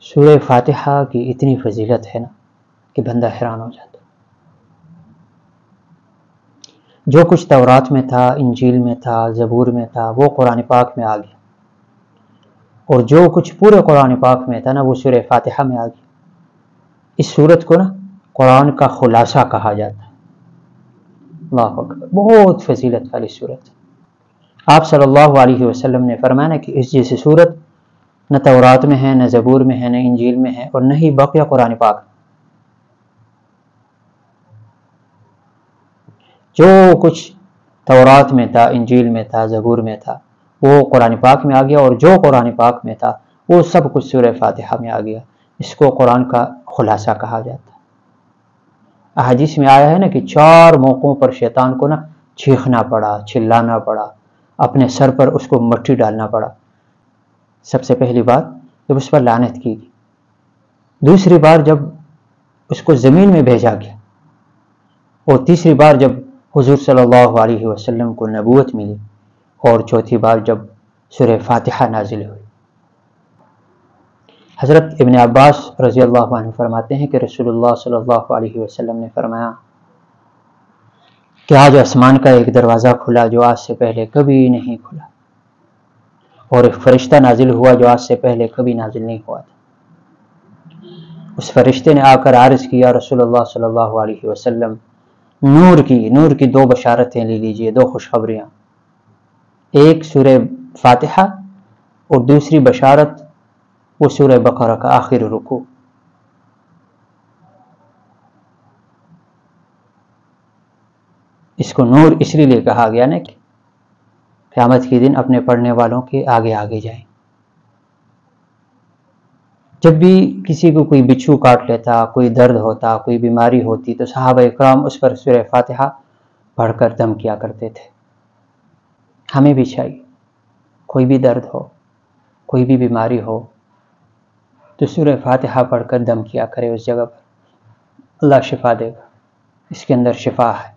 سورہ فاتحہ کی اتنی فضیلت ہے نا کہ بندہ حیران ہو جاتا. جو کچھ تورات میں تھا، انجیل میں تھا، زبور میں تھا، وہ قرآن پاک میں آ گیا، اور جو کچھ پورے قرآن پاک میں تھا نا وہ سورہ فاتحہ میں آ گیا. اس سورت کو نا قرآن کا خلاصہ کہا جاتا ہے. اللہ اکبر، بہت فضیلت والی سورت. آپ صلی اللہ علیہ وسلم نے فرمایا نا کہ اس جیسی سورت نہ تورات میں ہے، نہ زبور میں ہے، نہ انجیل میں ہے، اور نہ ہی بقیہ قرآن پاک. جو کچھ تورات میں تھا، انجیل میں تھا، زبور میں تھا، وہ قرآن پاک میں آ گیا، اور جو قرآن پاک میں تھا وہ سب کچھ سورہ فاتحہ میں آ گیا. اس کو قرآن کا خلاصہ کہا جاتا ہے. احادیث میں آیا ہے نا کہ 4 موقعوں پر شیطان کو نا چیخنا پڑا، چلانا پڑا، اپنے سر پر اس کو مٹی ڈالنا پڑا. سب سے پہلی بار جب اس پر لعنت کی گئی، دوسری بار جب اس کو زمین میں بھیجا گیا، اور تیسری بار جب حضور صلی اللہ علیہ وسلم کو نبوت ملی، اور چوتھی بار جب سورہ فاتحہ نازل ہوئی. حضرت ابن عباس رضی اللہ عنہ فرماتے ہیں کہ رسول اللہ صلی اللہ علیہ وسلم نے فرمایا کہ آج آسمان کا ایک دروازہ کھلا جو آج سے پہلے کبھی نہیں کھلا، اور ایک فرشتہ نازل ہوا جو آج سے پہلے کبھی نازل نہیں ہوا تھا. اس فرشتے نے آ کر عرض کیا رسول اللہ صلی اللہ علیہ وسلم، نور کی 2 بشارتیں لے لیجئے، 2 خوشخبریاں. ایک سورہ فاتحہ اور دوسری بشارت وہ سورہ بقرہ کا آخر رکوع. اس کو نور اس لیے کہا گیا نا کہ قیامت کے دن اپنے پڑھنے والوں کے آگے آگے جائیں. جب بھی کسی کو کوئی بچھو کاٹ لیتا، کوئی درد ہوتا، کوئی بیماری ہوتی، تو صحابہ اکرام اس پر سورہ فاتحہ پڑھ کر دم کیا کرتے تھے. ہمیں بھی چاہیے، کوئی بھی درد ہو، کوئی بھی بیماری ہو، تو سورہ فاتحہ پڑھ کر دم کیا کرے اس جگہ پر. اللہ شفا دے گا، اس کے اندر شفا ہے.